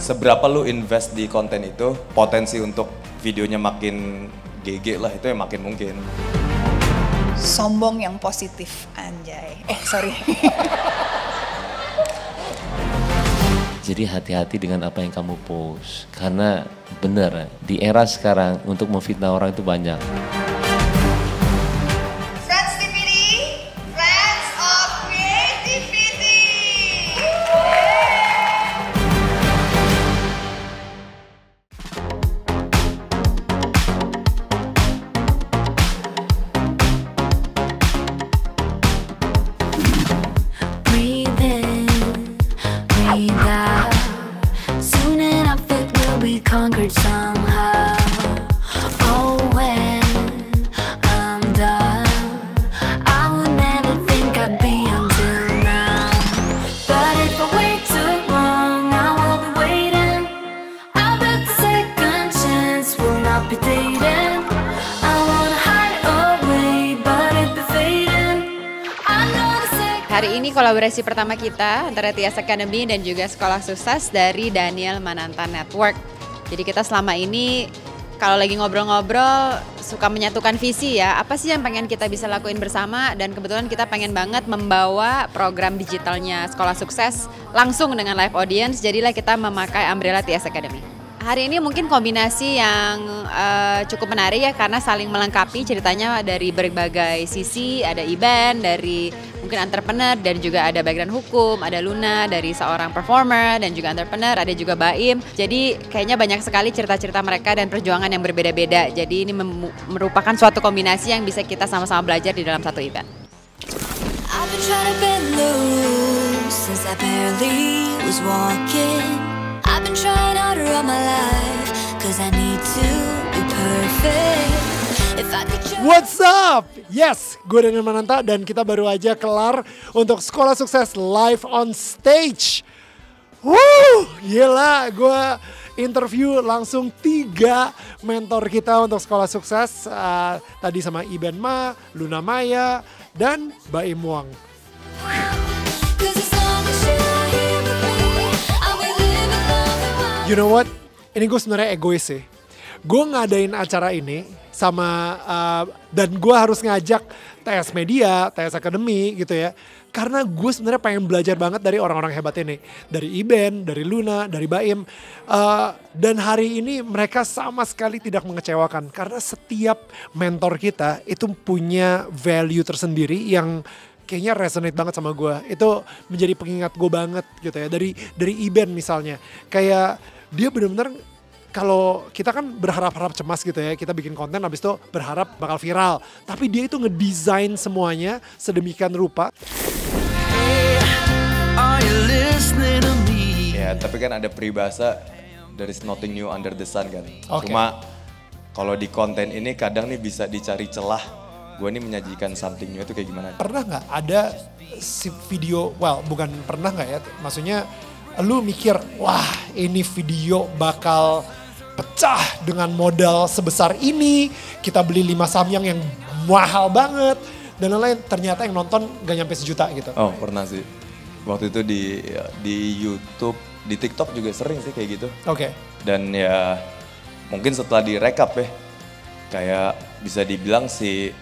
seberapa lu invest di konten itu, potensi untuk videonya makin GG lah itu yang makin mungkin. Sombong yang positif, anjay. Sorry. Jadi hati-hati dengan apa yang kamu post. Karena bener, di era sekarang untuk memfitnah orang itu banyak. Friends TVD, Friends of Creativity. Breathe in, breathe out. Soon enough it will be conquered somehow. Oh, when I'm done, I would never think I'd be until now. But if I wait too long, I will be waiting. I bet the second chance will not be dating. I wanna hide away, but it be fading. I know the second. Hari ini kolaborasi pertama kita antara Tias Academy dan juga Sekolah Sukses dari Daniel Mananta Network. Jadi kita selama ini kalau lagi ngobrol-ngobrol suka menyatukan visi ya. Apa sih yang pengen kita bisa lakuin bersama, dan kebetulan kita pengen banget membawa program digitalnya Sekolah Sukses langsung dengan live audience. Jadilah kita memakai umbrella Tias Academy. Hari ini mungkin kombinasi yang cukup menarik ya, karena saling melengkapi ceritanya dari berbagai sisi. Ada Iben dari mungkin entrepreneur, dan juga ada background hukum, ada Luna dari seorang performer dan juga entrepreneur, ada juga Baim. Jadi kayaknya banyak sekali cerita-cerita mereka dan perjuangan yang berbeda-beda. Jadi ini merupakan suatu kombinasi yang bisa kita sama-sama belajar di dalam satu event. I've been trying to bend loose since I barely was walking. I've been trying harder all my life, cause I need to be perfect. If I could just... What's up? Yes, gue Daniel Mananta dan kita baru aja kelar untuk Sekolah Sukses live on stage. Gila, gue interview langsung 3 mentor kita untuk Sekolah Sukses. Tadi sama Iben Ma, Luna Maya, dan Baim Wang. Cause as long as you're here with me, I will live in love and wild. You know what? Ini gue sebenarnya egois sih. Gue ngadain acara ini sama dan gue harus ngajak TS Media, TS Academy gitu ya. Karena gue sebenarnya pengen belajar banget dari orang-orang hebat ini. Dari Iben, dari Luna, dari Baim. Dan hari ini mereka sama sekali tidak mengecewakan. Karena setiap mentor kita itu punya value tersendiri yang kayaknya resonate banget sama gue. Itu menjadi pengingat gue banget gitu ya. Dari Iben misalnya. Kayak dia benar-benar, kalau kita kan berharap-harap cemas gitu ya, kita bikin konten habis itu berharap bakal viral. Tapi dia itu ngedesain semuanya sedemikian rupa. Ya, tapi kan ada peribahasa there is nothing new under the sun kan. Oke. Cuma kalau di konten ini kadang nih bisa dicari celah. Gue nih menyajikan something new itu kayak gimana? Pernah nggak ada si video, well bukan pernah nggak ya, maksudnya lu mikir, wah ini video bakal pecah dengan modal sebesar ini, kita beli 5 Samyang yang mahal banget, dan lain-lain, ternyata yang nonton gak nyampe 1 juta gitu. Oh pernah sih, waktu itu di YouTube, di TikTok juga sering sih kayak gitu. Oke. Dan ya mungkin setelah direkap ya, kayak bisa dibilang sih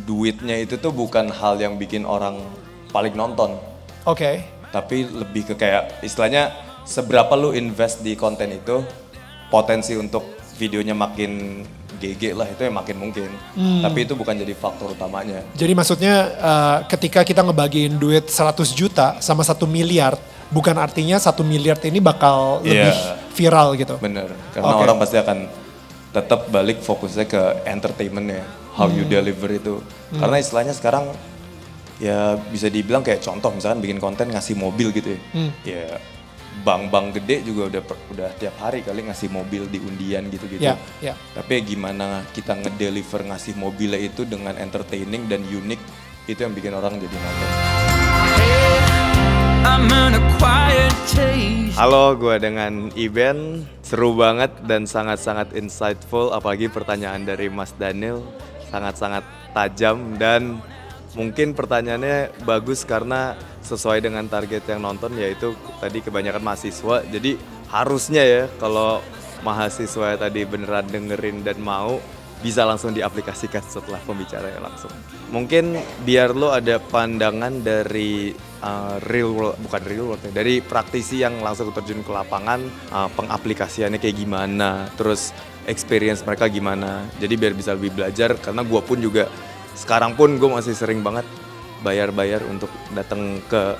duitnya itu tuh bukan hal yang bikin orang paling nonton. Oke. Tapi lebih ke kayak istilahnya seberapa lu invest di konten itu, potensi untuk videonya makin GG lah itu yang makin mungkin. Tapi itu bukan jadi faktor utamanya. Jadi maksudnya ketika kita ngebagiin duit 100 juta sama 1 miliar, bukan artinya 1 miliar ini bakal lebih viral gitu. Bener, karena orang pasti akan tetap balik fokusnya ke entertainmentnya, how you deliver itu. Karena istilahnya sekarang ya bisa dibilang kayak contoh misalkan bikin konten ngasih mobil gitu ya. Ya bank-bank gede juga udah tiap hari kali ngasih mobil di undian gitu-gitu. Ya. Tapi gimana kita ngedeliver ngasih mobilnya itu dengan entertaining dan unik, itu yang bikin orang jadi nonton. Halo, gue dengan Iben. Seru banget dan sangat-sangat insightful, apalagi pertanyaan dari Mas Daniel sangat-sangat tajam dan Mungkin pertanyaannya bagus karena sesuai dengan target yang nonton, yaitu tadi kebanyakan mahasiswa. Jadi harusnya ya kalau mahasiswa tadi beneran dengerin dan mau, bisa langsung diaplikasikan setelah pembicaranya langsung. Mungkin biar lo ada pandangan dari real world, bukan real world ya, dari praktisi yang langsung terjun ke lapangan, pengaplikasiannya kayak gimana, terus experience mereka gimana. Jadi biar bisa lebih belajar, karena gue pun juga sekarang pun gue masih sering banget bayar untuk datang ke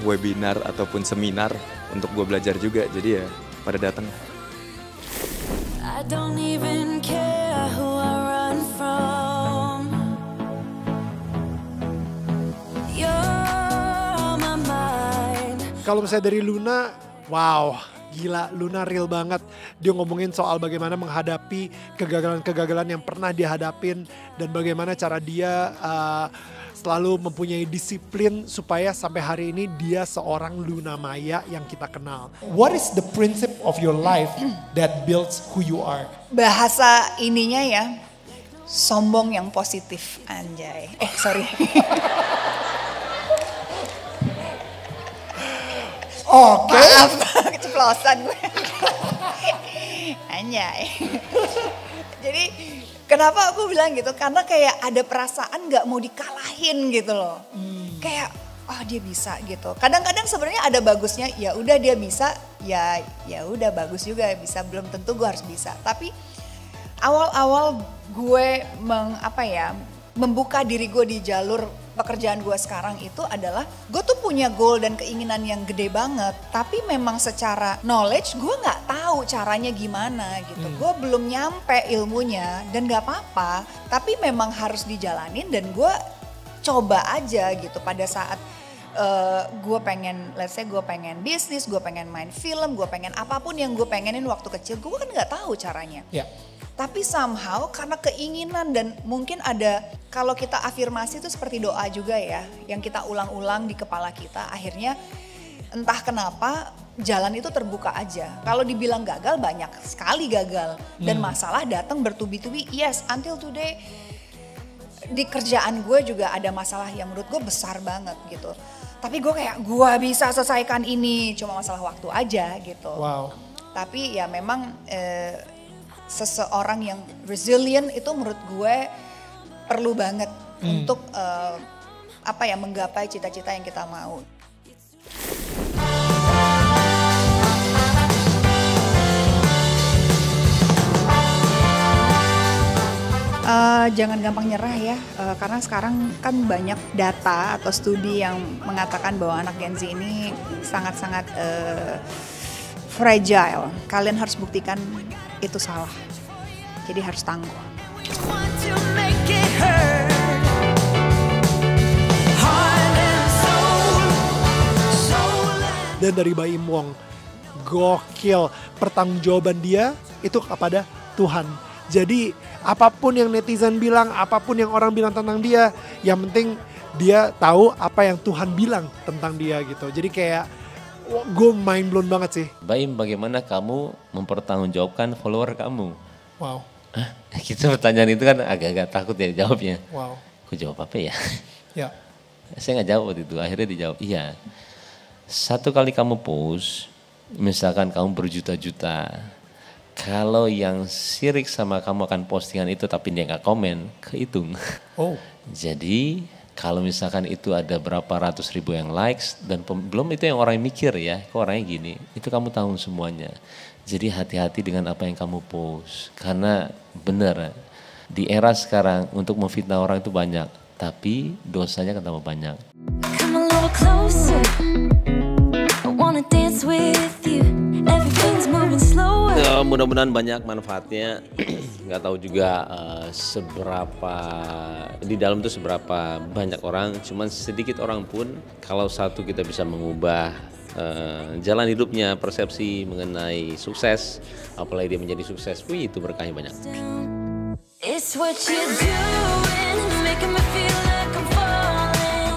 webinar ataupun seminar untuk gue belajar juga. Jadi ya pada datang. I don't even care who I run from. You're on my mind. Kalau misalnya dari Luna, wow, gila, Luna real banget. Dia ngomongin soal bagaimana menghadapi kegagalan-kegagalan yang pernah dia hadapin dan bagaimana cara dia selalu mempunyai disiplin supaya sampai hari ini dia seorang Luna Maya yang kita kenal. What is the principle of your life that builds who you are? Bahasa ininya ya, sombong yang positif, anjay. Sorry. Oke. Maaf, keceplosan gue. Anjay. Jadi kenapa aku bilang gitu? Karena kayak ada perasaan nggak mau dikalahin gitu loh. Kayak dia bisa gitu. Kadang-kadang sebenarnya ada bagusnya. Ya udah dia bisa, ya udah bagus juga bisa. Belum tentu gue harus bisa. Tapi awal-awal gue membuka diri gue di jalur pekerjaan gue sekarang itu adalah gue tuh punya goal dan keinginan yang gede banget, tapi memang secara knowledge gue nggak tahu caranya gimana gitu. Gue belum nyampe ilmunya dan nggak apa-apa, tapi memang harus dijalanin dan gue coba aja gitu. Pada saat gue pengen, let's say gue pengen bisnis, gue pengen main film, gue pengen apapun yang gue pengenin waktu kecil, gue kan nggak tahu caranya. Yeah. Tapi somehow karena keinginan dan mungkin ada, kalau kita afirmasi itu seperti doa juga ya, yang kita ulang-ulang di kepala kita, akhirnya entah kenapa jalan itu terbuka aja. Kalau dibilang gagal, banyak sekali gagal. Dan masalah datang bertubi-tubi, yes, until today di kerjaan gue juga ada masalah yang menurut gue besar banget gitu. Tapi gue kayak, gue bisa selesaikan ini, cuma masalah waktu aja gitu. Wow. Tapi ya memang seseorang yang resilient itu menurut gue perlu banget untuk menggapai cita-cita yang kita mau. Jangan gampang nyerah ya, karena sekarang kan banyak data atau studi yang mengatakan bahwa anak Gen Z ini sangat-sangat fragile. Kalian harus buktikan itu salah, jadi harus tangguh. Want to make it hurt. Heart and soul. Dan dari Baim Wong, gokil, pertanggungjawaban dia itu kepada Tuhan. Jadi apapun yang netizen bilang, apapun yang orang bilang tentang dia, yang penting dia tahu apa yang Tuhan bilang tentang dia gitu. Jadi kayak gue mind blown banget sih. Baim, bagaimana kamu mempertanggungjawabkan follower kamu? Wow. Hah? Kita pertanyaan itu kan agak-agak takut ya jawabnya. Wow. Aku jawab apa ya? Ya. Saya nggak jawab waktu itu, akhirnya dijawab iya. Satu kali kamu post, misalkan kamu berjuta-juta, kalau yang sirik sama kamu akan postingan itu tapi dia nggak komen, kehitung. Oh. Jadi kalau misalkan itu ada berapa ratus ribu yang likes dan belum itu yang orang mikir ya, kok orangnya gini, itu kamu tahu semuanya. Jadi hati-hati dengan apa yang kamu post, karena benar di era sekarang untuk memfitnah orang itu banyak, tapi dosanya akan tambah banyak. Come a little closer. I wanna dance with you. Everything's moving slower. Mudah-mudahan banyak manfaatnya. Nggak tahu juga seberapa di dalam itu seberapa banyak orang. Cuman sedikit orang pun kalau satu kita bisa mengubah jalan hidupnya, persepsi mengenai sukses, apalagi dia menjadi sukses, wih itu berkahnya banyak. It's what you're doing, making me feel like I'm falling.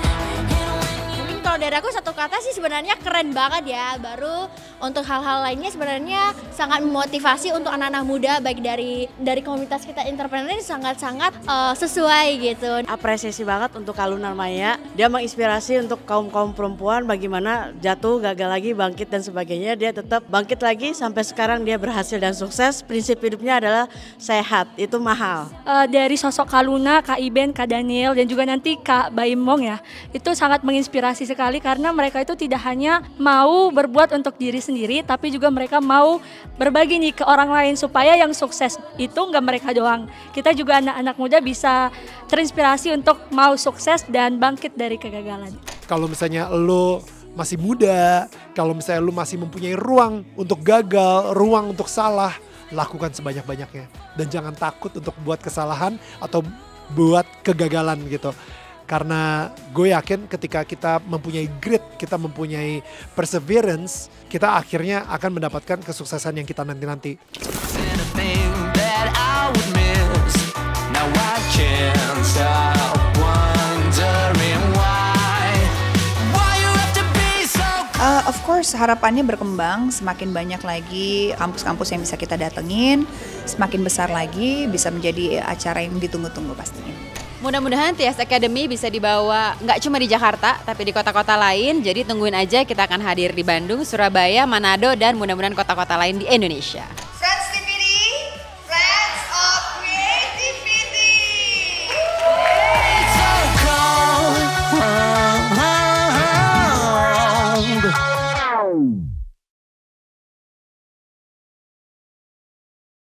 Mungkin kalau dari aku satu kata sih sebenarnya keren banget ya. Baru untuk hal-hal lainnya sebenarnya sangat memotivasi untuk anak-anak muda, baik dari komunitas kita entrepreneur ini sangat-sangat sesuai gitu. Apresiasi banget untuk Kak Luna Maya, dia menginspirasi untuk kaum-kaum perempuan bagaimana jatuh, gagal lagi, bangkit dan sebagainya. Dia tetap bangkit lagi sampai sekarang dia berhasil dan sukses. Prinsip hidupnya adalah sehat, itu mahal. Dari sosok Kak Luna, Kak Iben, Kak Daniel dan juga nanti Kak Baimong ya, itu sangat menginspirasi sekali karena mereka itu tidak hanya mau berbuat untuk diri sendiri, tapi juga mereka mau berbagi nih ke orang lain supaya yang sukses itu nggak mereka doang. Kita juga anak-anak muda bisa terinspirasi untuk mau sukses dan bangkit dari kegagalan. Kalau misalnya lo masih muda, kalau misalnya lo masih mempunyai ruang untuk gagal, ruang untuk salah, lakukan sebanyak-banyaknya. Dan jangan takut untuk buat kesalahan atau buat kegagalan gitu. Karena gue yakin ketika kita mempunyai grit, kita mempunyai perseverance, kita akhirnya akan mendapatkan kesuksesan yang kita nanti-nanti. Of course harapannya berkembang, semakin banyak lagi kampus-kampus yang bisa kita datengin, semakin besar lagi, bisa menjadi acara yang ditunggu-tunggu pastinya. Mudah-mudahan TS Academy bisa dibawa nggak cuma di Jakarta, tapi di kota-kota lain. Jadi tungguin aja, kita akan hadir di Bandung, Surabaya, Manado, dan mudah-mudahan kota-kota lain di Indonesia.